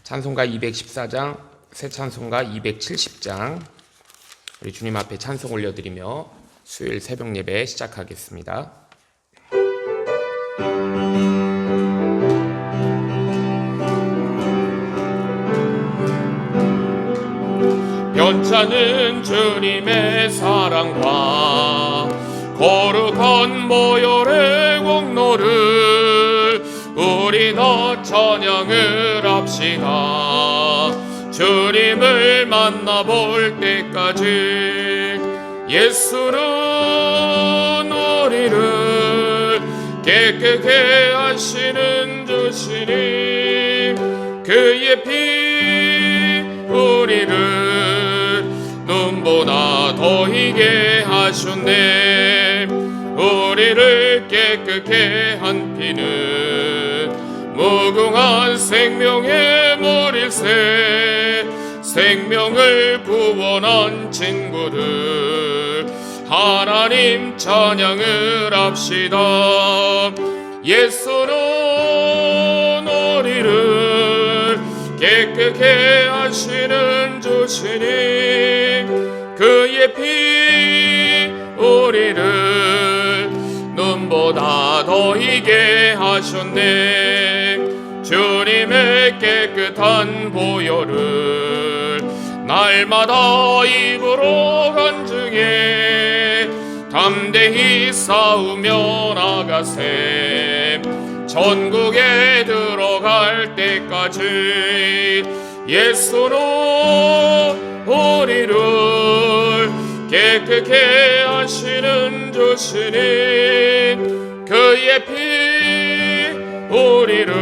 찬송가 214장, 새 찬송가 270장, 우리 주님 앞에 찬송 올려드리며 수요일 새벽 예배 시작하겠습니다. 변찮은 주님의 사랑과 거룩한 보혈의 공로를 우리 더 찬양을 합시다. 주님을 만나볼 때까지 예수는 우리를 깨끗게 하시는 주시니 그의 피 우리를 눈보다 더 희게 하셨네. 우리를 깨끗게 한 피는 무궁한 생명의 물일세. 생명을 구원한 친구들 하나님 찬양을 합시다. 예수는 우리를 깨끗게 하시는 주시니 그의 피 우리를 눈보다 더 희게 하셨네. 주님의 깨끗한 보혈을 날마다 입으로 간증해 담대히 싸우며 나가세. 전국에 들어갈 때까지 예수는 우리를 깨끗게 하시는 주시니 그의 피 우리를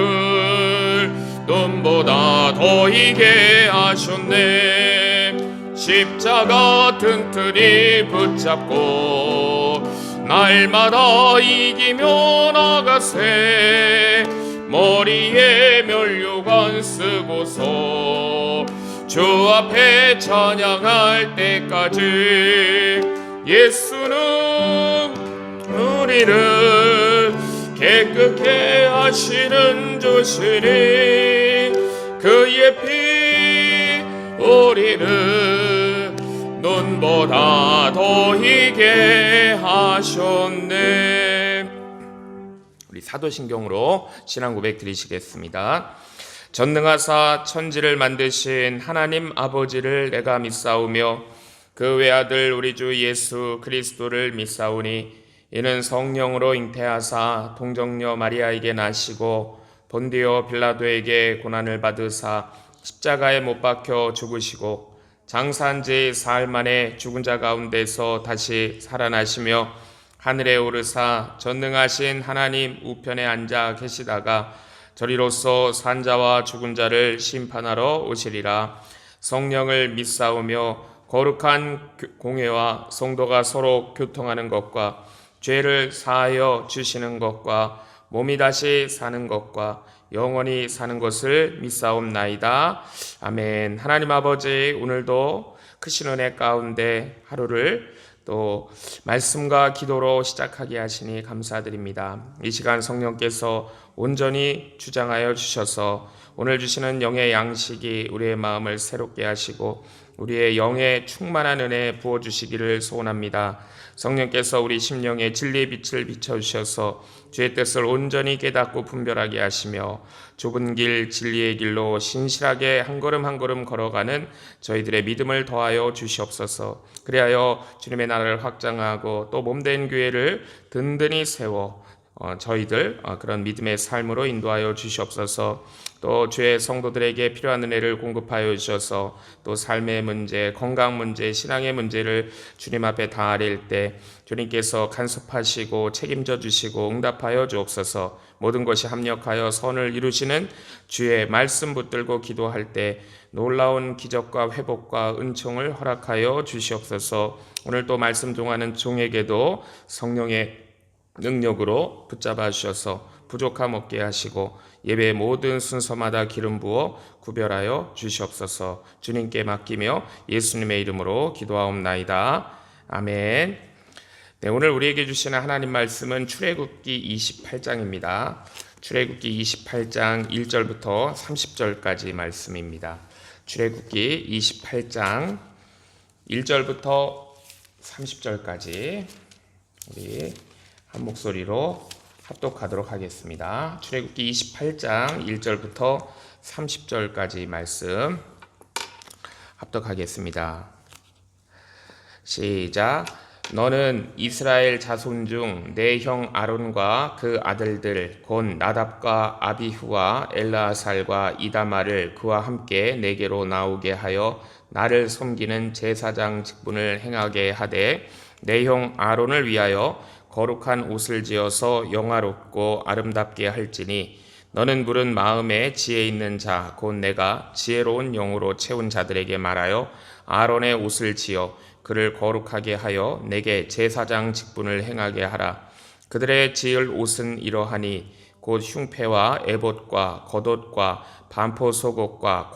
눈보다 더 희게 하셨네. 십자가 튼튼히 붙잡고 날마다 이기며 나가세. 머리에 면류관 쓰고서 주 앞에 찬양할 때까지 예수는 우리를 깨끗게 하시는 주시니 그의 피 우리를 눈보다 더 희게 하셨네. 우리 사도신경으로 신앙 고백 드리시겠습니다. 전능하사 천지를 만드신 하나님 아버지를 내가 믿사오며 그 외아들 우리 주 예수 그리스도를 믿사오니 이는 성령으로 잉태하사 동정녀 마리아에게 나시고 본디오 빌라도에게 고난을 받으사 십자가에 못 박혀 죽으시고 장사한 지 사흘 만에 죽은 자 가운데서 다시 살아나시며 하늘에 오르사 전능하신 하나님 우편에 앉아 계시다가 저리로서 산 자와 죽은 자를 심판하러 오시리라. 성령을 믿사오며 거룩한 공회와 성도가 서로 교통하는 것과 죄를 사하여 주시는 것과 몸이 다시 사는 것과 영원히 사는 것을 믿사옵나이다. 아멘. 하나님 아버지, 오늘도 크신 은혜 가운데 하루를 또 말씀과 기도로 시작하게 하시니 감사드립니다. 이 시간 성령께서 온전히 주장하여 주셔서 오늘 주시는 영의 양식이 우리의 마음을 새롭게 하시고 우리의 영에 충만한 은혜 부어주시기를 소원합니다. 성령께서 우리 심령에 진리의 빛을 비춰주셔서 주의 뜻을 온전히 깨닫고 분별하게 하시며 좁은 길 진리의 길로 신실하게 한 걸음 한 걸음 걸어가는 저희들의 믿음을 더하여 주시옵소서. 그리하여 주님의 나라를 확장하고 또 몸된 교회를 든든히 세워 저희들 그런 믿음의 삶으로 인도하여 주시옵소서. 또 주의 성도들에게 필요한 은혜를 공급하여 주셔서 또 삶의 문제, 건강 문제, 신앙의 문제를 주님 앞에 다 아릴 때 주님께서 간섭하시고 책임져 주시고 응답하여 주옵소서. 모든 것이 합력하여 선을 이루시는 주의 말씀 붙들고 기도할 때 놀라운 기적과 회복과 은총을 허락하여 주시옵소서. 오늘 또 말씀 종하는 종에게도 성령의 능력으로 붙잡아 주셔서 부족함 없게 하시고 예배의 모든 순서마다 기름 부어 구별하여 주시옵소서. 주님께 맡기며 예수님의 이름으로 기도하옵나이다. 아멘. 네, 오늘 우리에게 주시는 하나님 말씀은 출애굽기 28장입니다. 출애굽기 28장 1절부터 30절까지 말씀입니다. 출애굽기 28장 1절부터 30절까지 우리 한 목소리로 합독하도록 하겠습니다. 출애굽기 28장 1절부터 30절까지 말씀 합독하겠습니다. 시작. 너는 이스라엘 자손 중 내 형 아론과 그 아들들 곧 나답과 아비후와 엘르아살과 이다마를 그와 함께 내게로 나오게 하여 나를 섬기는 제사장 직분을 행하게 하되 내 형 아론을 위하여 거룩한 옷을 지어서 영화롭고 아름답게 할지니 너는 물은 마음에 지혜 있는 자 곧 내가 지혜로운 영으로 채운 자들에게 말하여 아론의 옷을 지어 그를 거룩하게 하여 내게 제사장 직분을 행하게 하라. 그들의 지을 옷은 이러하니 곧 흉패와 에봇과 겉옷과 반포 속옷과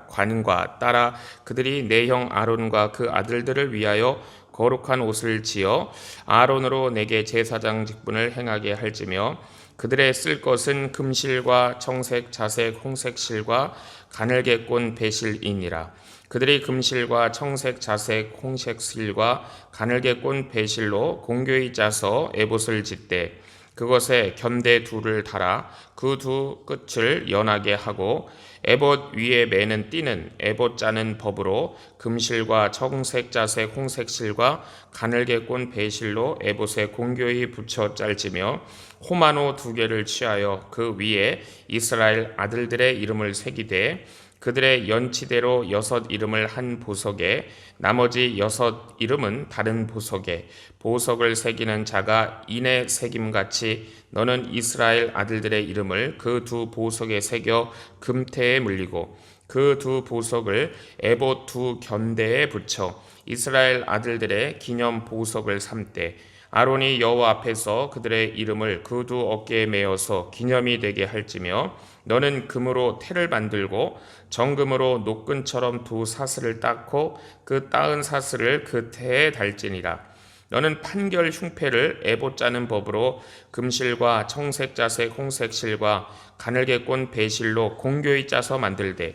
관과 따라 그들이 내 형 아론과 그 아들들을 위하여 거룩한 옷을 지어 아론으로 내게 제사장 직분을 행하게 할지며 그들의 쓸 것은 금실과 청색, 자색, 홍색 실과 가늘게 꼰 배실이니라. 그들이 금실과 청색, 자색, 홍색 실과 가늘게 꼰 배실로 공교히 짜서 에봇을 짓되 그것에 견대 둘을 달아 그 두 끝을 연하게 하고 에봇 위에 매는 띠는 에봇 짜는 법으로 금실과 청색, 자색, 홍색 실과 가늘게 꼰 배실로 에봇에 공교히 붙여 짤지며 호마노 2개를 취하여 그 위에 이스라엘 아들들의 이름을 새기되 그들의 연치대로 6 이름을 한 보석에 나머지 6 이름은 다른 보석에 보석을 새기는 자가 인의 새김같이 너는 이스라엘 아들들의 이름을 그 두 보석에 새겨 금태에 물리고 그 두 보석을 에봇 2 견대에 붙여 이스라엘 아들들의 기념 보석을 삼되 아론이 여호와 앞에서 그들의 이름을 그 두 어깨에 메어서 기념이 되게 할지며 너는 금으로 태를 만들고 정금으로 노끈처럼 두 사슬을 닦고 그 따은 사슬을 그 태에 달지니라. 너는 판결 흉패를 에봇 짜는 법으로 금실과 청색, 자색, 홍색 실과 가늘게 꼰 배실로 공교히 짜서 만들되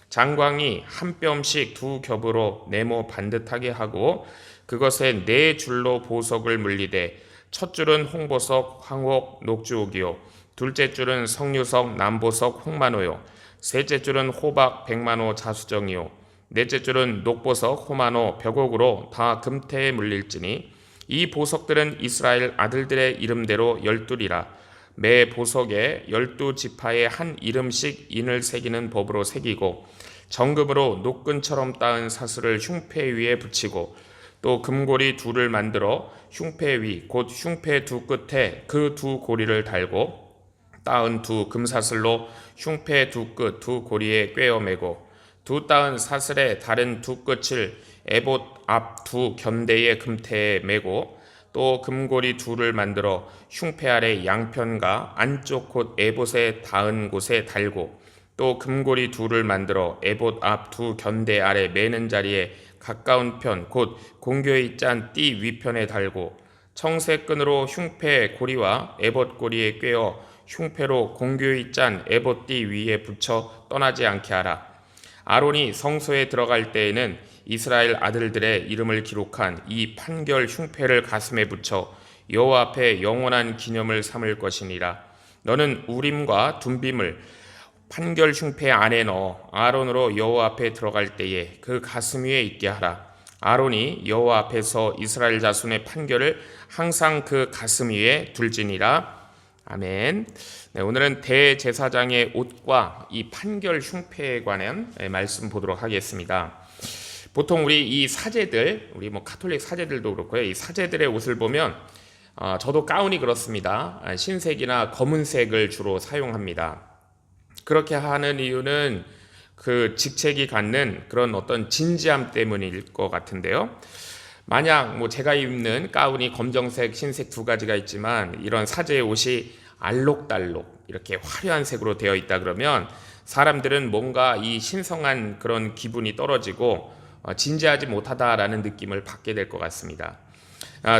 장광이 한 뼘씩 2 겹으로 네모 반듯하게 하고 그것에 4줄로 보석을 물리되 첫 줄은 홍보석, 황옥, 녹주옥이요 둘째 줄은 석류석, 남보석, 홍만호요 셋째 줄은 호박, 백만호, 자수정이요 넷째 줄은 녹보석, 호만호, 벽옥으로 다 금태에 물릴지니 이 보석들은 이스라엘 아들들의 이름대로 12이라 매 보석에 12지파에 한 이름씩 인을 새기는 법으로 새기고 정금으로 노끈처럼 따은 사슬을 흉패 위에 붙이고 또 금고리 2를 만들어 흉패 위 곧 흉패 2 끝에 그 2 고리를 달고 따은 2 금사슬로 흉패 2 끝 2 고리에 꿰어 매고 2 따은 사슬의 다른 2 끝을 에봇 앞 2 견대의 금태에 매고 또 금고리 2를 만들어 흉패 아래 양편과 안쪽 곧 에봇에 닿은 곳에 달고 또 금고리 2를 만들어 에봇 앞 2 견대 아래 매는 자리에 가까운 편 곧 공교히 짠 띠 위편에 달고 청색 끈으로 흉패 고리와 에봇 고리에 꿰어 흉패로 공교히 짠 에봇 띠 위에 붙여 떠나지 않게 하라. 아론이 성소에 들어갈 때에는 이스라엘 아들들의 이름을 기록한 이 판결 흉패를 가슴에 붙여 여호와 앞에 영원한 기념을 삼을 것이니라. 너는 우림과 둠빔을 판결 흉패 안에 넣어 아론으로 여호와 앞에 들어갈 때에 그 가슴 위에 있게 하라. 아론이 여호와 앞에서 이스라엘 자손의 판결을 항상 그 가슴 위에 둘지니라. 아멘. 네, 오늘은 대제사장의 옷과 이 판결 흉패에 관한 말씀 보도록 하겠습니다. 보통 우리 이 사제들, 우리 가톨릭 사제들도 그렇고요. 이 사제들의 옷을 보면 저도 가운이 그렇습니다. 흰색이나 검은색을 주로 사용합니다. 그렇게 하는 이유는 그 직책이 갖는 그런 어떤 진지함 때문일 것 같은데요. 만약 제가 입는 가운이 검정색, 흰색 2가지가 있지만 이런 사제의 옷이 알록달록 이렇게 화려한 색으로 되어 있다 그러면 사람들은 뭔가 이 신성한 그런 기분이 떨어지고 진지하지 못하다라는 느낌을 받게 될 것 같습니다.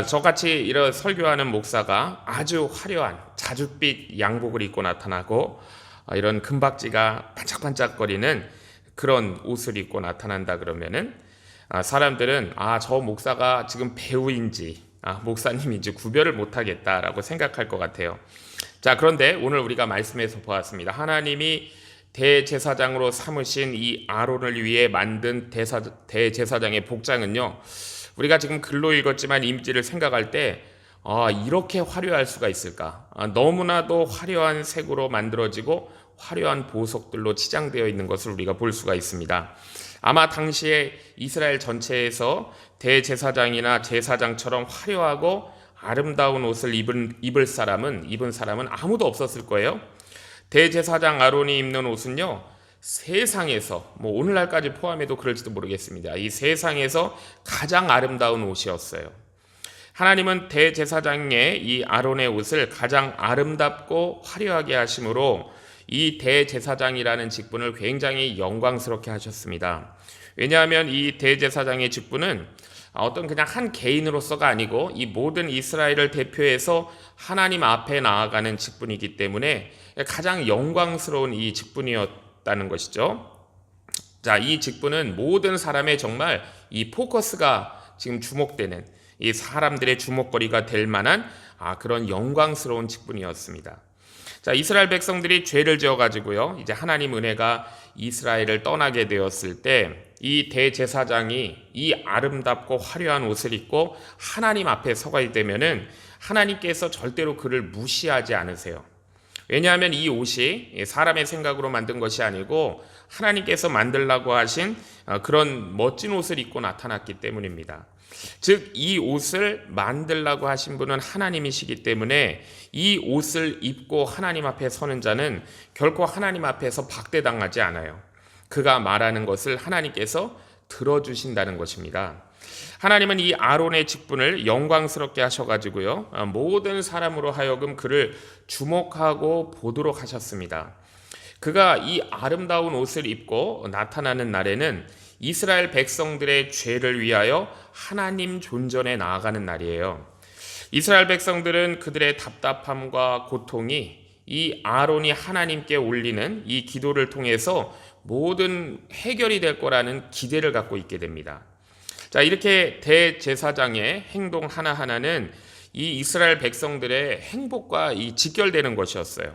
저같이 이런 설교하는 목사가 아주 화려한 자줏빛 양복을 입고 나타나고 이런 금박지가 반짝반짝거리는 그런 옷을 입고 나타난다 그러면은 사람들은 저 목사가 지금 배우인지 목사님인지 구별을 못하겠다라고 생각할 것 같아요. 자, 그런데 오늘 우리가 말씀에서 보았습니다. 하나님이 대제사장으로 삼으신 이 아론을 위해 만든 대제사장의 복장은요, 우리가 지금 글로 읽었지만 이미지를 생각할 때 이렇게 화려할 수가 있을까? 너무나도 화려한 색으로 만들어지고 화려한 보석들로 치장되어 있는 것을 우리가 볼 수가 있습니다. 아마 당시에 이스라엘 전체에서 대제사장이나 제사장처럼 화려하고 아름다운 옷을 입은 사람은 아무도 없었을 거예요. 대제사장 아론이 입는 옷은요, 세상에서 오늘날까지 포함해도 그럴지도 모르겠습니다. 이 세상에서 가장 아름다운 옷이었어요. 하나님은 대제사장의 이 아론의 옷을 가장 아름답고 화려하게 하심으로 이 대제사장이라는 직분을 굉장히 영광스럽게 하셨습니다. 왜냐하면 이 대제사장의 직분은 어떤 그냥 한 개인으로서가 아니고 이 모든 이스라엘을 대표해서 하나님 앞에 나아가는 직분이기 때문에 가장 영광스러운 이 직분이었다는 것이죠. 자, 이 직분은 모든 사람의 정말 이 포커스가 지금 주목되는 이 사람들의 주목거리가 될 만한 그런 영광스러운 직분이었습니다. 자, 이스라엘 백성들이 죄를 지어가지고요, 이제 하나님 은혜가 이스라엘을 떠나게 되었을 때 이 대제사장이 이 아름답고 화려한 옷을 입고 하나님 앞에 서게 되면은 하나님께서 절대로 그를 무시하지 않으세요. 왜냐하면 이 옷이 사람의 생각으로 만든 것이 아니고 하나님께서 만들라고 하신 그런 멋진 옷을 입고 나타났기 때문입니다. 즉, 이 옷을 만들라고 하신 분은 하나님이시기 때문에 이 옷을 입고 하나님 앞에 서는 자는 결코 하나님 앞에서 박대당하지 않아요. 그가 말하는 것을 하나님께서 들어주신다는 것입니다. 하나님은 이 아론의 직분을 영광스럽게 하셔가지고요, 모든 사람으로 하여금 그를 주목하고 보도록 하셨습니다. 그가 이 아름다운 옷을 입고 나타나는 날에는 이스라엘 백성들의 죄를 위하여 하나님 존전에 나아가는 날이에요. 이스라엘 백성들은 그들의 답답함과 고통이 이 아론이 하나님께 올리는 이 기도를 통해서 모든 해결이 될 거라는 기대를 갖고 있게 됩니다. 자, 이렇게 대제사장의 행동 하나하나는 이 이스라엘 백성들의 행복과 이 직결되는 것이었어요.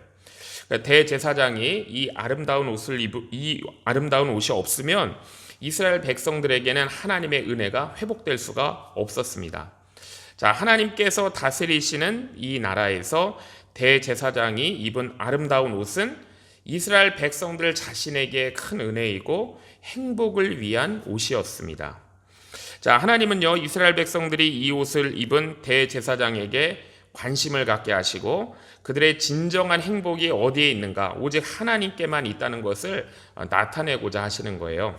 대제사장이 이 아름다운 옷이 없으면 이스라엘 백성들에게는 하나님의 은혜가 회복될 수가 없었습니다. 자, 하나님께서 다스리시는 이 나라에서 대제사장이 입은 아름다운 옷은 이스라엘 백성들 자신에게 큰 은혜이고 행복을 위한 옷이었습니다. 자, 하나님은요, 이스라엘 백성들이 이 옷을 입은 대제사장에게 관심을 갖게 하시고 그들의 진정한 행복이 어디에 있는가, 오직 하나님께만 있다는 것을 나타내고자 하시는 거예요.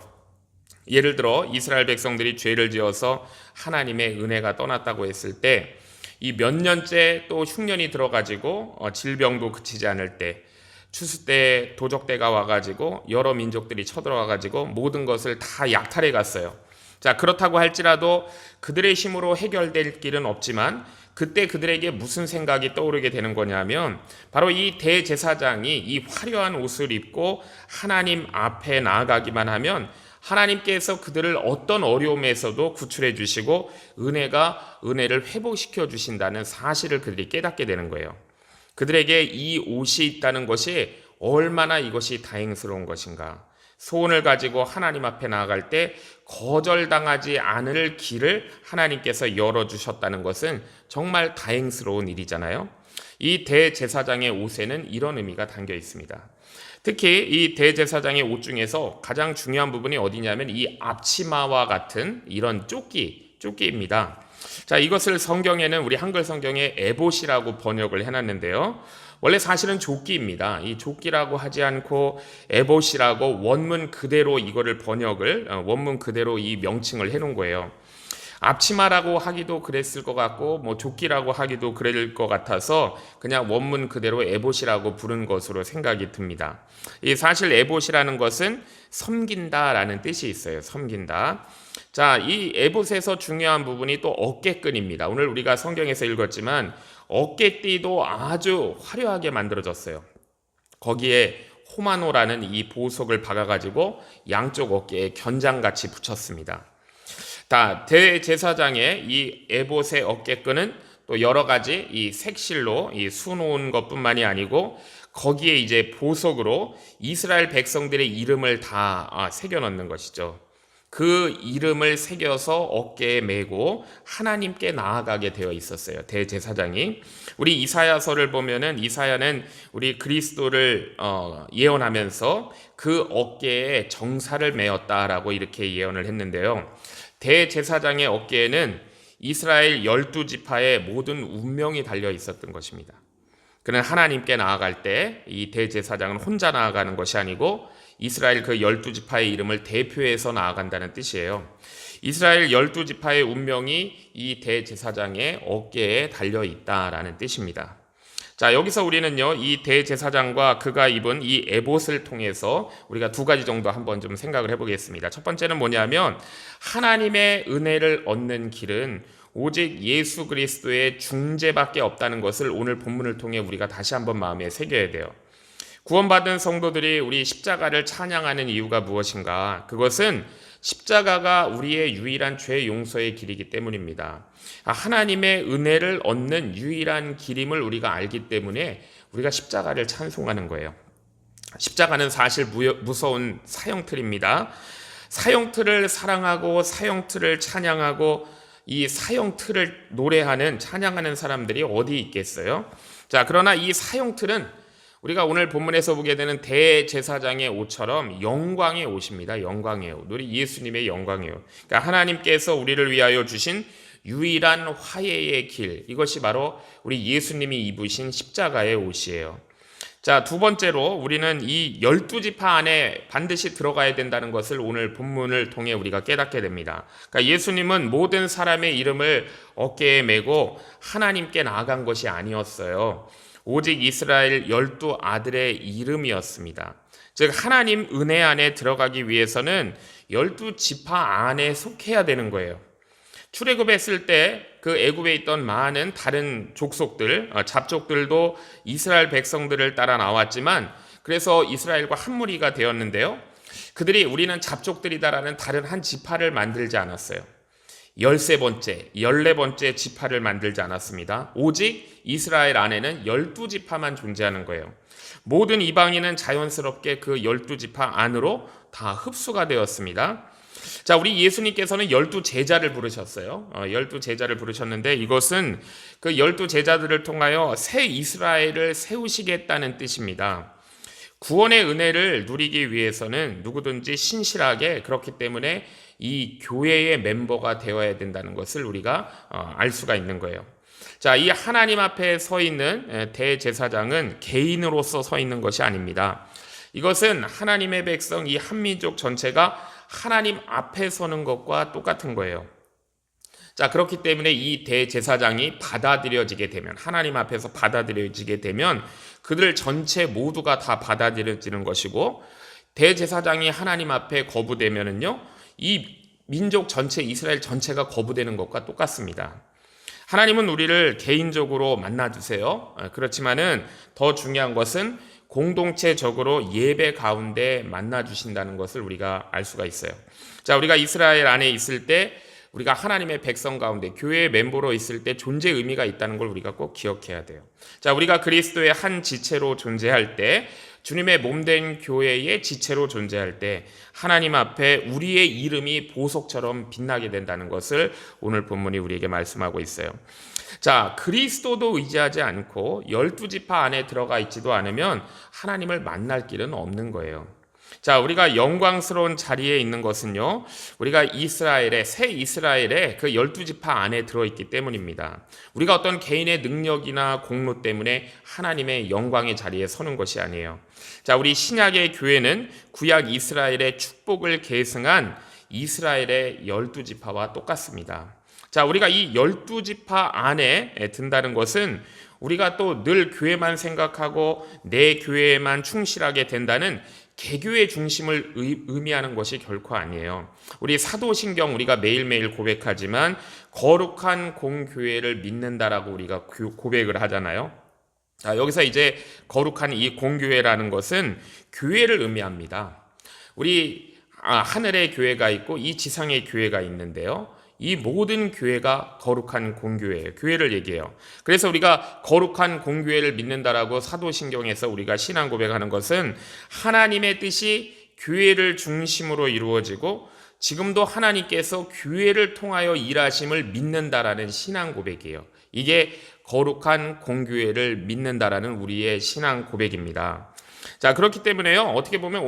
예를 들어 이스라엘 백성들이 죄를 지어서 하나님의 은혜가 떠났다고 했을 때 이 몇 년째 또 흉년이 들어가지고 질병도 그치지 않을 때, 추수 때 도적대가 와가지고 여러 민족들이 쳐들어와가지고 모든 것을 다 약탈해 갔어요. 자, 그렇다고 할지라도 그들의 힘으로 해결될 길은 없지만 그때 그들에게 무슨 생각이 떠오르게 되는 거냐면 바로 이 대제사장이 이 화려한 옷을 입고 하나님 앞에 나아가기만 하면 하나님께서 그들을 어떤 어려움에서도 구출해 주시고 은혜를 회복시켜 주신다는 사실을 그들이 깨닫게 되는 거예요. 그들에게 이 옷이 있다는 것이 얼마나 이것이 다행스러운 것인가. 소원을 가지고 하나님 앞에 나아갈 때 거절당하지 않을 길을 하나님께서 열어주셨다는 것은 정말 다행스러운 일이잖아요. 이 대제사장의 옷에는 이런 의미가 담겨 있습니다. 특히 이 대제사장의 옷 중에서 가장 중요한 부분이 어디냐면 이 앞치마와 같은 이런 조끼입니다. 자, 이것을 성경에는 우리 한글 성경에 에봇이라고 번역을 해놨는데요. 원래 사실은 조끼입니다. 이 조끼라고 하지 않고 에봇이라고 원문 그대로 이거를 원문 그대로 이 명칭을 해놓은 거예요. 앞치마라고 하기도 그랬을 것 같고 뭐 조끼라고 하기도 그럴 것 같아서 그냥 원문 그대로 에봇이라고 부른 것으로 생각이 듭니다. 이 사실 에봇이라는 것은 섬긴다라는 뜻이 있어요. 섬긴다. 자, 이 에봇에서 중요한 부분이 또 어깨끈입니다. 오늘 우리가 성경에서 읽었지만 어깨띠도 아주 화려하게 만들어졌어요. 거기에 호마노라는 이 보석을 박아가지고 양쪽 어깨에 견장같이 붙였습니다. 대제사장의 이 에봇의 어깨끈은 또 여러 가지 이 색실로 이 수놓은 것뿐만이 아니고 거기에 이제 보석으로 이스라엘 백성들의 이름을 다 새겨 넣는 것이죠. 그 이름을 새겨서 어깨에 메고 하나님께 나아가게 되어 있었어요. 대제사장이. 우리 이사야서를 보면은 이사야는 우리 그리스도를 예언하면서 그 어깨에 정사를 메었다라고 이렇게 예언을 했는데요. 대제사장의 어깨에는 이스라엘 12지파의 모든 운명이 달려 있었던 것입니다. 그는 하나님께 나아갈 때 이 대제사장은 혼자 나아가는 것이 아니고 이스라엘 그 12지파의 이름을 대표해서 나아간다는 뜻이에요. 이스라엘 12지파의 운명이 이 대제사장의 어깨에 달려 있다라는 뜻입니다. 자, 여기서 우리는요, 이 대제사장과 그가 입은 이 에봇을 통해서 우리가 두 가지 정도 한번 좀 생각을 해보겠습니다. 첫 번째는 뭐냐면 하나님의 은혜를 얻는 길은 오직 예수 그리스도의 중재밖에 없다는 것을 오늘 본문을 통해 우리가 다시 한번 마음에 새겨야 돼요. 구원받은 성도들이 우리 십자가를 찬양하는 이유가 무엇인가? 그것은 십자가가 우리의 유일한 죄 용서의 길이기 때문입니다. 하나님의 은혜를 얻는 유일한 길임을 우리가 알기 때문에 우리가 십자가를 찬송하는 거예요. 십자가는 사실 무서운 사형틀입니다. 사형틀을 사랑하고 사형틀을 찬양하고 이 사형틀을 노래하는 찬양하는 사람들이 어디 있겠어요? 자, 그러나 이 사형틀은 우리가 오늘 본문에서 보게 되는 대제사장의 옷처럼 영광의 옷입니다. 영광의 옷. 우리 예수님의 영광의 옷. 그러니까 하나님께서 우리를 위하여 주신 유일한 화해의 길. 이것이 바로 우리 예수님이 입으신 십자가의 옷이에요. 자, 두 번째로 우리는 이 12지파 안에 반드시 들어가야 된다는 것을 오늘 본문을 통해 우리가 깨닫게 됩니다. 그러니까 예수님은 모든 사람의 이름을 어깨에 메고 하나님께 나아간 것이 아니었어요. 오직 이스라엘 12아들의 이름이었습니다. 즉 하나님 은혜 안에 들어가기 위해서는 12지파 안에 속해야 되는 거예요. 출애굽했을 때 그 애굽에 있던 많은 다른 족속들, 잡족들도 이스라엘 백성들을 따라 나왔지만 그래서 이스라엘과 한 무리가 되었는데요. 그들이 우리는 잡족들이다라는 다른 한 지파를 만들지 않았어요. 13번째, 14번째 지파를 만들지 않았습니다. 오직 이스라엘 안에는 12지파만 존재하는 거예요. 모든 이방인은 자연스럽게 그 12지파 안으로 다 흡수가 되었습니다. 자, 우리 예수님께서는 12제자를 부르셨어요. 12제자를 부르셨는데 이것은 그 12제자들을 통하여 새 이스라엘을 세우시겠다는 뜻입니다. 구원의 은혜를 누리기 위해서는 누구든지 신실하게 그렇기 때문에 이 교회의 멤버가 되어야 된다는 것을 우리가 알 수가 있는 거예요. 자, 이 하나님 앞에 서 있는 대제사장은 개인으로서 서 있는 것이 아닙니다. 이것은 하나님의 백성 이 한민족 전체가 하나님 앞에 서는 것과 똑같은 거예요. 자, 그렇기 때문에 이 대제사장이 받아들여지게 되면 하나님 앞에서 받아들여지게 되면 그들 전체 모두가 다 받아들여지는 것이고 대제사장이 하나님 앞에 거부되면은요 이 민족 전체 이스라엘 전체가 거부되는 것과 똑같습니다. 하나님은 우리를 개인적으로 만나주세요. 그렇지만은 더 중요한 것은 공동체적으로 예배 가운데 만나주신다는 것을 우리가 알 수가 있어요. 자, 우리가 이스라엘 안에 있을 때 우리가 하나님의 백성 가운데 교회의 멤버로 있을 때 존재 의미가 있다는 걸 우리가 꼭 기억해야 돼요. 자, 우리가 그리스도의 한 지체로 존재할 때 주님의 몸된 교회의 지체로 존재할 때 하나님 앞에 우리의 이름이 보석처럼 빛나게 된다는 것을 오늘 본문이 우리에게 말씀하고 있어요. 자, 그리스도도 의지하지 않고 12지파 안에 들어가 있지도 않으면 하나님을 만날 길은 없는 거예요. 자, 우리가 영광스러운 자리에 있는 것은요, 우리가 새 이스라엘의 그 12지파 안에 들어있기 때문입니다. 우리가 어떤 개인의 능력이나 공로 때문에 하나님의 영광의 자리에 서는 것이 아니에요. 자, 우리 신약의 교회는 구약 이스라엘의 축복을 계승한 이스라엘의 12지파와 똑같습니다. 자, 우리가 이 12지파 안에 든다는 것은 우리가 또 늘 교회만 생각하고 내 교회에만 충실하게 된다는 개교의 중심을 의미하는 것이 결코 아니에요. 우리 사도신경 우리가 매일매일 고백하지만 거룩한 공교회를 믿는다라고 우리가 고백을 하잖아요. 자, 여기서 이제 거룩한 이 공교회라는 것은 교회를 의미합니다. 우리 하늘의 교회가 있고 이 지상의 교회가 있는데요. 이 모든 교회가 거룩한 공교회예요. 교회를 얘기해요. 그래서 우리가 거룩한 공교회를 믿는다라고 사도신경에서 우리가 신앙 고백하는 것은 하나님의 뜻이 교회를 중심으로 이루어지고 지금도 하나님께서 교회를 통하여 일하심을 믿는다라는 신앙 고백이에요. 이게 거룩한 공교회를 믿는다라는 우리의 신앙 고백입니다. 자, 그렇기 때문에요. 어떻게 보면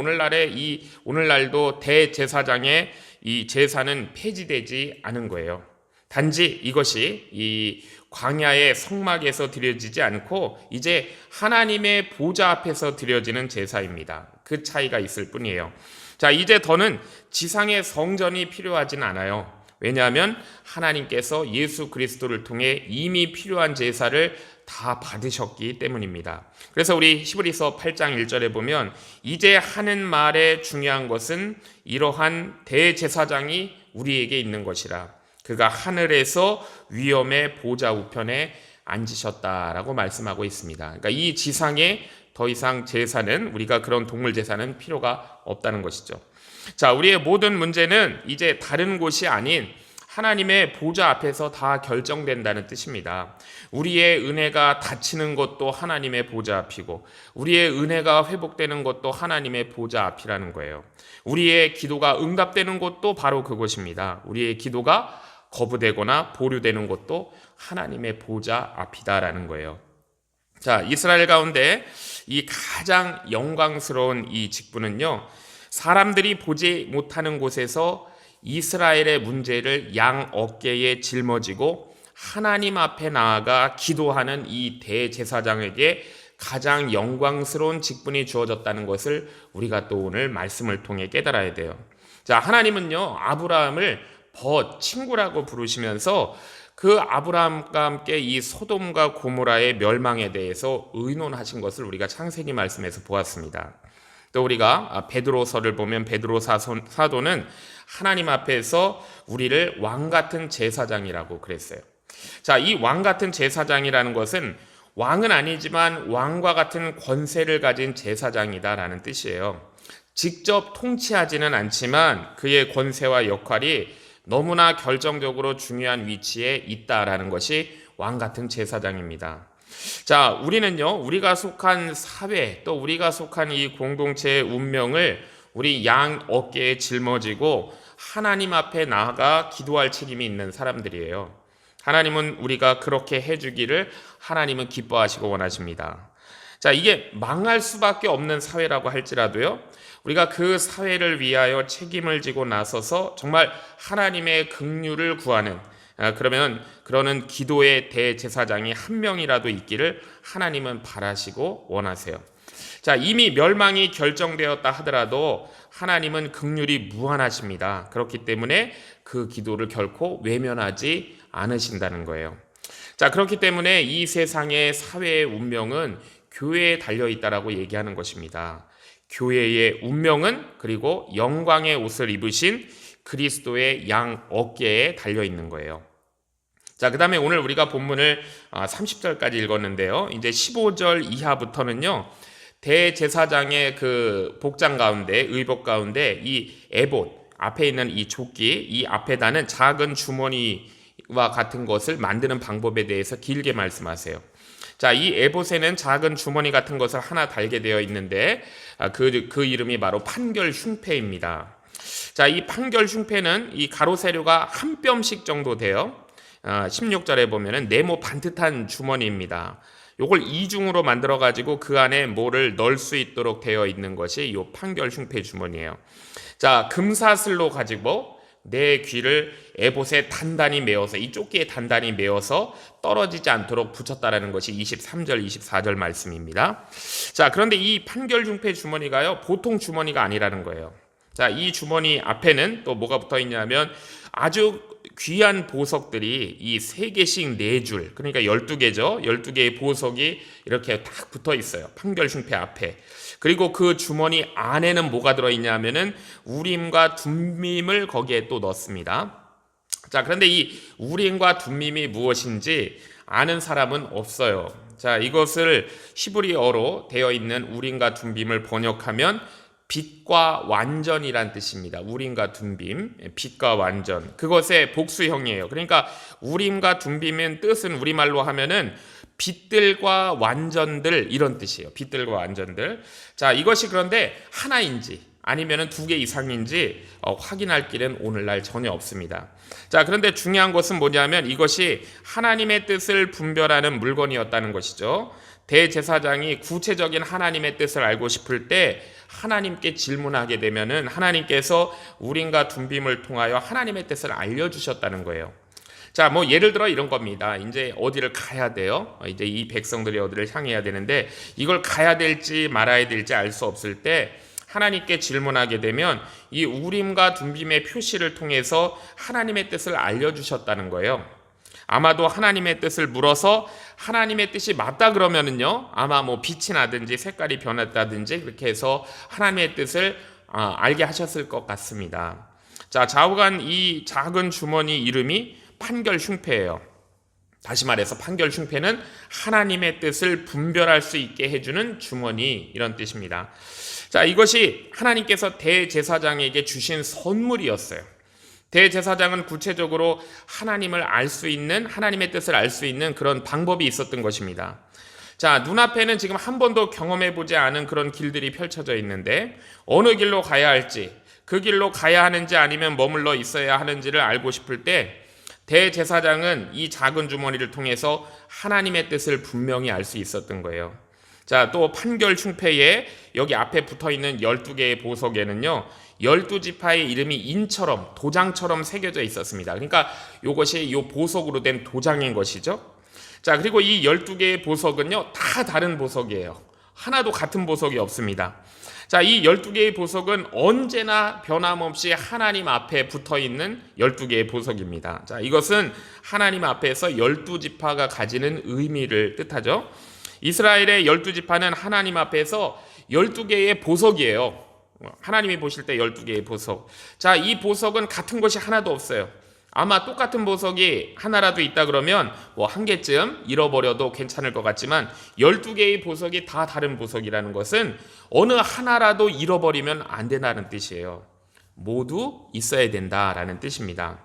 오늘날도 대제사장의 이 제사는 폐지되지 않은 거예요. 단지 이것이 이 광야의 성막에서 드려지지 않고 이제 하나님의 보좌 앞에서 드려지는 제사입니다. 그 차이가 있을 뿐이에요. 자, 이제 더는 지상의 성전이 필요하진 않아요. 왜냐하면 하나님께서 예수 그리스도를 통해 이미 필요한 제사를 다 받으셨기 때문입니다. 그래서 우리 히브리서 8장 1절에 보면 이제 하는 말에 중요한 것은 이러한 대제사장이 우리에게 있는 것이라. 그가 하늘에서 위엄의 보좌 우편에 앉으셨다라고 말씀하고 있습니다. 그러니까 이 지상에 더 이상 제사는 우리가 그런 동물 제사는 필요가 없다는 것이죠. 자, 우리의 모든 문제는 이제 다른 곳이 아닌 하나님의 보좌 앞에서 다 결정된다는 뜻입니다. 우리의 은혜가 닫히는 것도 하나님의 보좌 앞이고 우리의 은혜가 회복되는 것도 하나님의 보좌 앞이라는 거예요. 우리의 기도가 응답되는 것도 바로 그것입니다. 우리의 기도가 거부되거나 보류되는 것도 하나님의 보좌 앞이다라는 거예요. 자, 이스라엘 가운데 이 가장 영광스러운 이 직분은요, 사람들이 보지 못하는 곳에서 이스라엘의 문제를 양 어깨에 짊어지고 하나님 앞에 나아가 기도하는 이 대제사장에게 가장 영광스러운 직분이 주어졌다는 것을 우리가 또 오늘 말씀을 통해 깨달아야 돼요. 자, 하나님은요, 아브라함을 친구라고 부르시면서 그 아브라함과 함께 이 소돔과 고모라의 멸망에 대해서 의논하신 것을 우리가 창세기 말씀에서 보았습니다. 또 우리가 베드로서를 보면 베드로 사도는 하나님 앞에서 우리를 왕 같은 제사장이라고 그랬어요. 자, 이 왕 같은 제사장이라는 것은 왕은 아니지만 왕과 같은 권세를 가진 제사장이다라는 뜻이에요. 직접 통치하지는 않지만 그의 권세와 역할이 너무나 결정적으로 중요한 위치에 있다라는 것이 왕 같은 제사장입니다. 자, 우리는요, 우리가 속한 사회 또 우리가 속한 이 공동체의 운명을 우리 양 어깨에 짊어지고 하나님 앞에 나아가 기도할 책임이 있는 사람들이에요. 하나님은 우리가 그렇게 해주기를 하나님은 기뻐하시고 원하십니다. 자, 이게 망할 수밖에 없는 사회라고 할지라도요, 우리가 그 사회를 위하여 책임을 지고 나서서 정말 하나님의 긍휼을 구하는 그러는 기도의 대제사장이 한 명이라도 있기를 하나님은 바라시고 원하세요. 자, 이미 멸망이 결정되었다 하더라도 하나님은 긍휼이 무한하십니다. 그렇기 때문에 그 기도를 결코 외면하지 않으신다는 거예요. 자, 그렇기 때문에 이 세상의 사회의 운명은 교회에 달려 있다라고 얘기하는 것입니다. 교회의 운명은 그리고 영광의 옷을 입으신 그리스도의 양 어깨에 달려 있는 거예요. 자, 그 다음에 오늘 우리가 본문을 30절까지 읽었는데요. 이제 15절 이하부터는요, 대제사장의 그 복장 가운데, 의복 가운데 이 에봇, 앞에 있는 이 조끼, 이 앞에다는 작은 주머니와 같은 것을 만드는 방법에 대해서 길게 말씀하세요. 자, 이 에봇에는 작은 주머니 같은 것을 하나 달게 되어 있는데 그 이름이 바로 판결 흉패입니다. 자, 이 판결 흉패는 이 가로 세로가 한 뼘씩 정도 돼요. 16절에 보면은 네모 반듯한 주머니입니다. 요걸 이중으로 만들어 가지고 그 안에 뭐를 넣을 수 있도록 되어 있는 것이 요 판결 흉패 주머니예요. 자, 금사슬로 가지고 내 귀를 에봇에 단단히 메어서, 이 조끼에 단단히 메어서 떨어지지 않도록 붙였다라는 것이 23절, 24절 말씀입니다. 자, 그런데 이 판결 흉패 주머니가요, 보통 주머니가 아니라는 거예요. 자, 이 주머니 앞에는 또 뭐가 붙어 있냐면 아주 귀한 보석들이 이 3개씩 4줄, 그러니까 12개죠. 12개의 보석이 이렇게 딱 붙어 있어요. 판결흉패 앞에. 그리고 그 주머니 안에는 뭐가 들어있냐면은 우림과 둠밈을 거기에 또 넣습니다. 자, 그런데 이 우림과 둠밈이 무엇인지 아는 사람은 없어요. 자, 이것을 히브리어로 되어 있는 우림과 둠밈을 번역하면 빛과 완전이란 뜻입니다. 우림과 둠빔, 빛과 완전. 그것의 복수형이에요. 그러니까 우림과 둠빔의 뜻은 우리말로 하면은 빛들과 완전들 이런 뜻이에요. 빛들과 완전들. 자, 이것이 그런데 하나인지 아니면은 2개 이상인지 확인할 길은 오늘날 전혀 없습니다. 자, 그런데 중요한 것은 뭐냐면 이것이 하나님의 뜻을 분별하는 물건이었다는 것이죠. 대제사장이 구체적인 하나님의 뜻을 알고 싶을 때 하나님께 질문하게 되면은 하나님께서 우림과 둠빔을 통하여 하나님의 뜻을 알려주셨다는 거예요. 자, 뭐 예를 들어 이런 겁니다. 이제 어디를 가야 돼요. 이제 이 백성들이 어디를 향해야 되는데 이걸 가야 될지 말아야 될지 알 수 없을 때 하나님께 질문하게 되면 이 우림과 둠빔의 표시를 통해서 하나님의 뜻을 알려주셨다는 거예요. 아마도 하나님의 뜻을 물어서 하나님의 뜻이 맞다 그러면은요, 아마 뭐 빛이 나든지 색깔이 변했다든지 그렇게 해서 하나님의 뜻을 알게 하셨을 것 같습니다. 자, 좌우간 이 작은 주머니 이름이 판결흉패예요. 다시 말해서 판결흉패는 하나님의 뜻을 분별할 수 있게 해주는 주머니 이런 뜻입니다. 자, 이것이 하나님께서 대제사장에게 주신 선물이었어요. 대제사장은 구체적으로 하나님을 알 수 있는, 하나님의 뜻을 알 수 있는 그런 방법이 있었던 것입니다. 자, 눈앞에는 지금 한 번도 경험해보지 않은 그런 길들이 펼쳐져 있는데 어느 길로 가야 할지, 그 길로 가야 하는지 아니면 머물러 있어야 하는지를 알고 싶을 때 대제사장은 이 작은 주머니를 통해서 하나님의 뜻을 분명히 알 수 있었던 거예요. 자, 또 판결흉패에 여기 앞에 붙어있는 12개의 보석에는요 12지파의 이름이 인처럼 도장처럼 새겨져 있었습니다. 그러니까 이것이 이 보석으로 된 도장인 것이죠. 자, 그리고 이 12개의 보석은요 다 다른 보석이에요. 하나도 같은 보석이 없습니다. 자, 이 12개의 보석은 언제나 변함없이 하나님 앞에 붙어있는 12개의 보석입니다. 자, 이것은 하나님 앞에서 12지파가 가지는 의미를 뜻하죠. 이스라엘의 12지파는 하나님 앞에서 12개의 보석이에요. 하나님이 보실 때 12개의 보석. 자, 이 보석은 같은 것이 하나도 없어요. 아마 똑같은 보석이 하나라도 있다 그러면 뭐 한 개쯤 잃어버려도 괜찮을 것 같지만 12개의 보석이 다 다른 보석이라는 것은 어느 하나라도 잃어버리면 안 된다는 뜻이에요. 모두 있어야 된다라는 뜻입니다.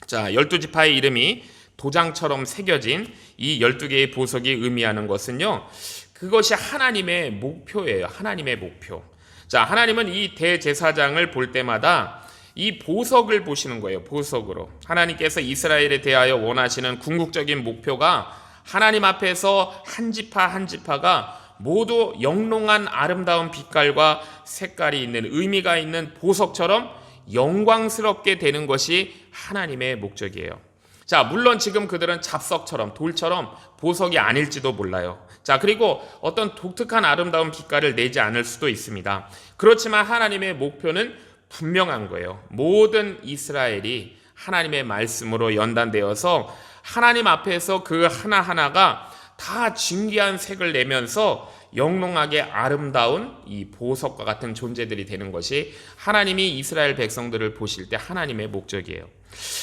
자, 12지파의 이름이 도장처럼 새겨진 이 12개의 보석이 의미하는 것은요, 그것이 하나님의 목표예요. 하나님의 목표. 자, 하나님은 이 대제사장을 볼 때마다 이 보석을 보시는 거예요. 보석으로. 하나님께서 이스라엘에 대하여 원하시는 궁극적인 목표가 하나님 앞에서 한 지파 한 지파가 모두 영롱한 아름다운 빛깔과 색깔이 있는 의미가 있는 보석처럼 영광스럽게 되는 것이 하나님의 목적이에요. 자, 물론 지금 그들은 잡석처럼 돌처럼 보석이 아닐지도 몰라요. 자, 그리고 어떤 독특한 아름다운 빛깔을 내지 않을 수도 있습니다. 그렇지만 하나님의 목표는 분명한 거예요. 모든 이스라엘이 하나님의 말씀으로 연단되어서 하나님 앞에서 그 하나하나가 다 진귀한 색을 내면서 영롱하게 아름다운 이 보석과 같은 존재들이 되는 것이 하나님이 이스라엘 백성들을 보실 때 하나님의 목적이에요.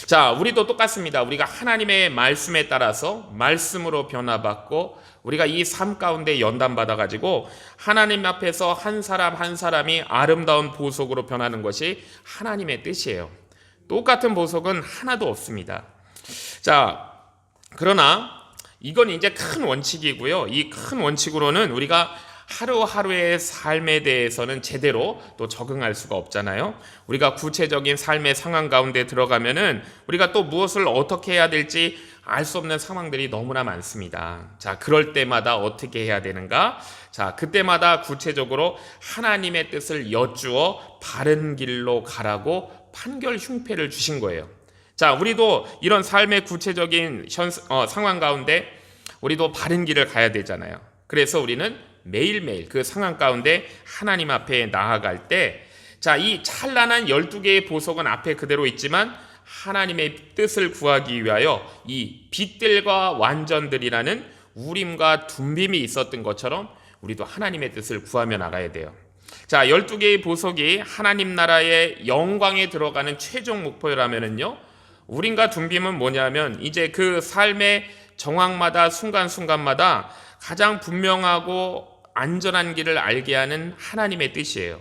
자, 우리도 똑같습니다. 우리가 하나님의 말씀에 따라서 말씀으로 변화받고 우리가 이 삶 가운데 연단받아가지고 하나님 앞에서 한 사람 한 사람이 아름다운 보석으로 변하는 것이 하나님의 뜻이에요. 똑같은 보석은 하나도 없습니다. 자, 그러나 이건 이제 큰 원칙이고요. 이 큰 원칙으로는 우리가 하루하루의 삶에 대해서는 제대로 또 적응할 수가 없잖아요. 우리가 구체적인 삶의 상황 가운데 들어가면은 우리가 또 무엇을 어떻게 해야 될지 알 수 없는 상황들이 너무나 많습니다. 자, 그럴 때마다 어떻게 해야 되는가? 자, 그때마다 구체적으로 하나님의 뜻을 여쭈어 바른 길로 가라고 판결 흉패를 주신 거예요. 자, 우리도 이런 삶의 구체적인 상황 가운데 우리도 바른 길을 가야 되잖아요. 그래서 우리는 매일매일 그 상황 가운데 하나님 앞에 나아갈 때, 자, 이 찬란한 12개의 보석은 앞에 그대로 있지만 하나님의 뜻을 구하기 위하여 이 빛들과 완전들이라는 우림과 둠빔이 있었던 것처럼 우리도 하나님의 뜻을 구하며 나가야 돼요. 자, 12개의 보석이 하나님 나라의 영광에 들어가는 최종 목표라면은요, 우림과 둠빔은 뭐냐면 이제 그 삶의 정황마다 순간순간마다 가장 분명하고 안전한 길을 알게 하는 하나님의 뜻이에요.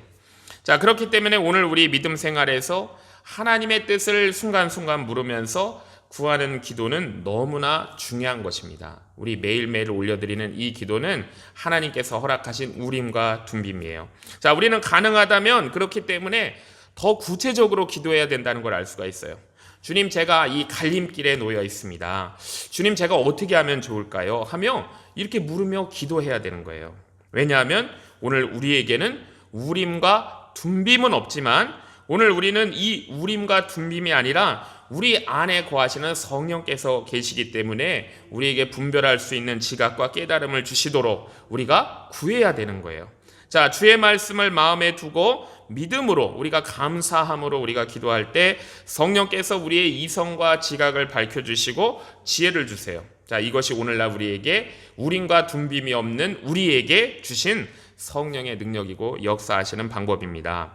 자, 그렇기 때문에 오늘 우리 믿음 생활에서 하나님의 뜻을 순간순간 물으면서 구하는 기도는 너무나 중요한 것입니다. 우리 매일매일 올려드리는 이 기도는 하나님께서 허락하신 우림과 둠빔이에요. 자, 우리는 가능하다면 그렇기 때문에 더 구체적으로 기도해야 된다는 걸 알 수가 있어요. 주님, 제가 이 갈림길에 놓여 있습니다. 주님, 제가 어떻게 하면 좋을까요? 하며 이렇게 물으며 기도해야 되는 거예요. 왜냐하면 오늘 우리에게는 우림과 둠빔은 없지만 오늘 우리는 이 우림과 둠빔이 아니라 우리 안에 거하시는 성령께서 계시기 때문에 우리에게 분별할 수 있는 지각과 깨달음을 주시도록 우리가 구해야 되는 거예요. 자, 주의 말씀을 마음에 두고 믿음으로 우리가 감사함으로 우리가 기도할 때 성령께서 우리의 이성과 지각을 밝혀주시고 지혜를 주세요. 자, 이것이 오늘날 우리에게 우림과 둠빔이 없는 우리에게 주신 성령의 능력이고 역사하시는 방법입니다.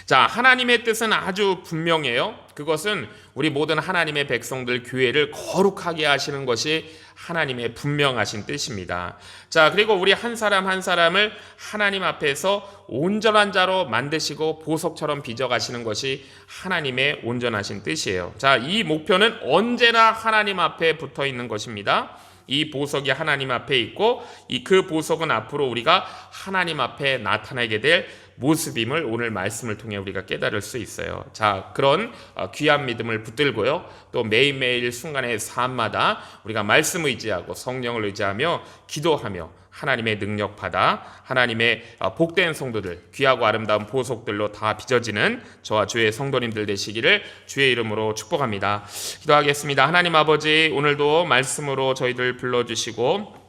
자, 하나님의 뜻은 아주 분명해요. 그것은 우리 모든 하나님의 백성들 교회를 거룩하게 하시는 것이 하나님의 분명하신 뜻입니다. 자, 그리고 우리 한 사람 한 사람을 하나님 앞에서 온전한 자로 만드시고 보석처럼 빚어가시는 것이 하나님의 온전하신 뜻이에요. 자, 이 목표는 언제나 하나님 앞에 붙어 있는 것입니다. 이 보석이 하나님 앞에 있고 그 보석은 앞으로 우리가 하나님 앞에 나타나게 될 모습임을 오늘 말씀을 통해 우리가 깨달을 수 있어요. 자, 그런 귀한 믿음을 붙들고요. 또 매일매일 순간의 삶마다 우리가 말씀 의지하고 성령을 의지하며 기도하며 하나님의 능력 받아 하나님의 복된 성도들, 귀하고 아름다운 보석들로 다 빚어지는 저와 주의 성도님들 되시기를 주의 이름으로 축복합니다. 기도하겠습니다. 하나님 아버지, 오늘도 말씀으로 저희들 불러주시고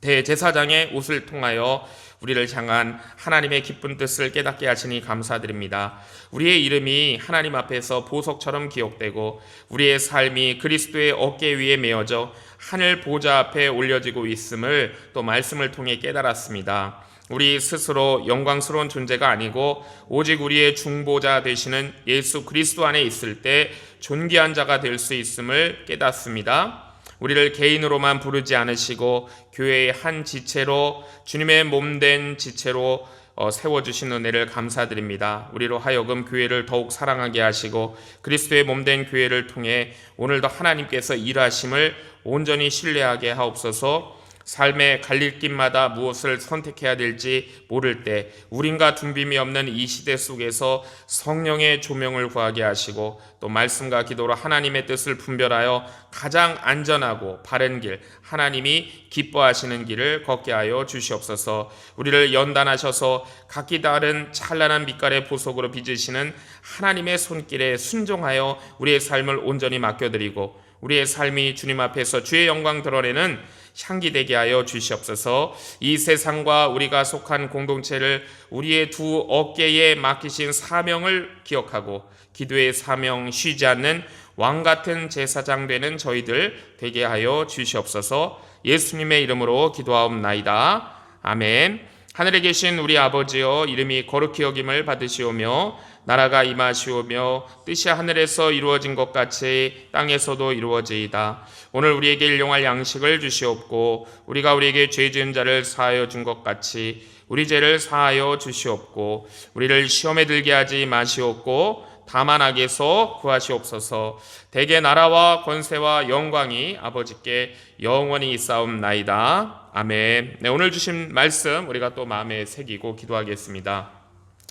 대제사장의 옷을 통하여 우리를 향한 하나님의 기쁜 뜻을 깨닫게 하시니 감사드립니다. 우리의 이름이 하나님 앞에서 보석처럼 기억되고 우리의 삶이 그리스도의 어깨 위에 메어져 하늘 보좌 앞에 올려지고 있음을 또 말씀을 통해 깨달았습니다. 우리 스스로 영광스러운 존재가 아니고 오직 우리의 중보자 되시는 예수 그리스도 안에 있을 때 존귀한 자가 될 수 있음을 깨닫습니다. 우리를 개인으로만 부르지 않으시고 교회의 한 지체로 주님의 몸된 지체로 세워주신 은혜를 감사드립니다. 우리로 하여금 교회를 더욱 사랑하게 하시고 그리스도의 몸된 교회를 통해 오늘도 하나님께서 일하심을 온전히 신뢰하게 하옵소서. 삶의 갈릴길마다 무엇을 선택해야 될지 모를 때 우림과 둠빔이 없는 이 시대 속에서 성령의 조명을 구하게 하시고 또 말씀과 기도로 하나님의 뜻을 분별하여 가장 안전하고 바른 길, 하나님이 기뻐하시는 길을 걷게 하여 주시옵소서. 우리를 연단하셔서 각기 다른 찬란한 빛깔의 보석으로 빚으시는 하나님의 손길에 순종하여 우리의 삶을 온전히 맡겨드리고 우리의 삶이 주님 앞에서 주의 영광 드러내는 향기 되게 하여 주시옵소서. 이 세상과 우리가 속한 공동체를 우리의 두 어깨에 맡기신 사명을 기억하고 기도의 사명 쉬지 않는 왕같은 제사장 되는 저희들 되게 하여 주시옵소서. 예수님의 이름으로 기도하옵나이다. 아멘. 하늘에 계신 우리 아버지여, 이름이 거룩히 여김을 받으시오며 나라가 임하시오며 뜻이 하늘에서 이루어진 것 같이 땅에서도 이루어지이다. 오늘 우리에게 일용할 양식을 주시옵고 우리가 우리에게 죄 지은 자를 사하여 준 것 같이 우리 죄를 사하여 주시옵고 우리를 시험에 들게 하지 마시옵고 다만 악에서 구하시옵소서. 대개 나라와 권세와 영광이 아버지께 영원히 있사옵나이다. 아멘. 네, 오늘 주신 말씀 우리가 또 마음에 새기고 기도하겠습니다.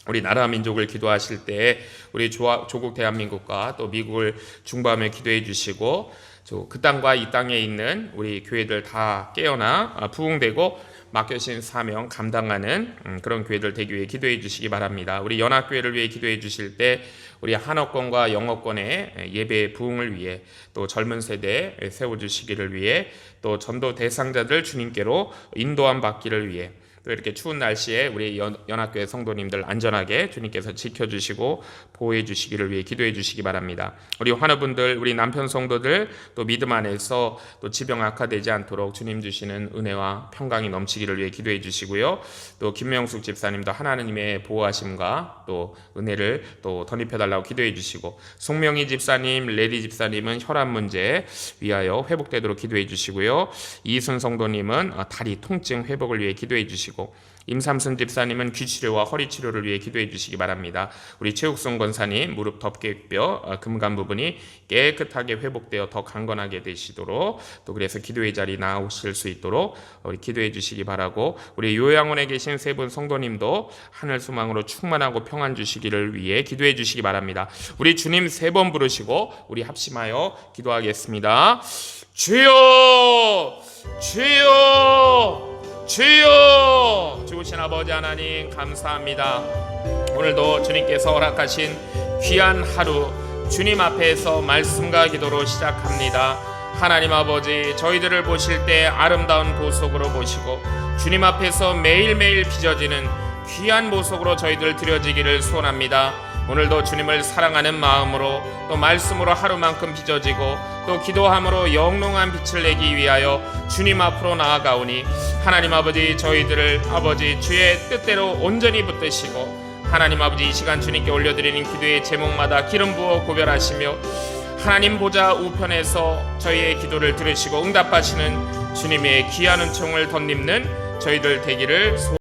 우리 나라 민족을 기도하실 때 우리 조국 대한민국과 또 미국을 중보하며 기도해 주시고 그 땅과 이 땅에 있는 우리 교회들 다 깨어나 부흥되고 맡겨진 사명 감당하는 그런 교회들 되기 위해 기도해 주시기 바랍니다. 우리 연합교회를 위해 기도해 주실 때 우리 한어권과 영어권의 예배 부흥을 위해 또 젊은 세대 세워주시기를 위해 또 전도 대상자들 주님께로 인도함 받기를 위해 또 이렇게 추운 날씨에 우리 연합교회 성도님들 안전하게 주님께서 지켜주시고 보호해 주시기를 위해 기도해 주시기 바랍니다. 우리 환우분들, 우리 남편 성도들 또 믿음 안에서 또 지병 악화되지 않도록 주님 주시는 은혜와 평강이 넘치기를 위해 기도해 주시고요. 또 김명숙 집사님도 하나님의 보호하심과 또 은혜를 또 덧입혀 달라고 기도해 주시고, 송명희 집사님, 레디 집사님은 혈압 문제 위하여 회복되도록 기도해 주시고요. 이순 성도님은 다리 통증 회복을 위해 기도해 주시고, 임삼순 집사님은 귀 치료와 허리 치료를 위해 기도해 주시기 바랍니다. 우리 최욱성 권사님 무릎 덮개뼈 금간 부분이 깨끗하게 회복되어 더 강건하게 되시도록, 또 그래서 기도의 자리 나오실 수 있도록 우리 기도해 주시기 바라고, 우리 요양원에 계신 세 분 성도님도 하늘 소망으로 충만하고 평안 주시기를 위해 기도해 주시기 바랍니다. 우리 주님 세 번 부르시고 우리 합심하여 기도하겠습니다. 주여, 주여, 주여. 주신 아버지 하나님 감사합니다. 오늘도 주님께서 허락하신 귀한 하루 주님 앞에서 말씀과 기도로 시작합니다. 하나님 아버지, 저희들을 보실 때 아름다운 보석으로 보시고 주님 앞에서 매일매일 빚어지는 귀한 보석으로 저희들 드려지기를 소원합니다. 오늘도 주님을 사랑하는 마음으로 또 말씀으로 하루만큼 빚어지고 또 기도함으로 영롱한 빛을 내기 위하여 주님 앞으로 나아가오니, 하나님 아버지, 저희들을 아버지 주의 뜻대로 온전히 붙드시고, 하나님 아버지, 이 시간 주님께 올려드리는 기도의 제목마다 기름 부어 고별하시며 하나님 보좌 우편에서 저희의 기도를 들으시고 응답하시는 주님의 귀한 은총을 덧입는 저희들 되기를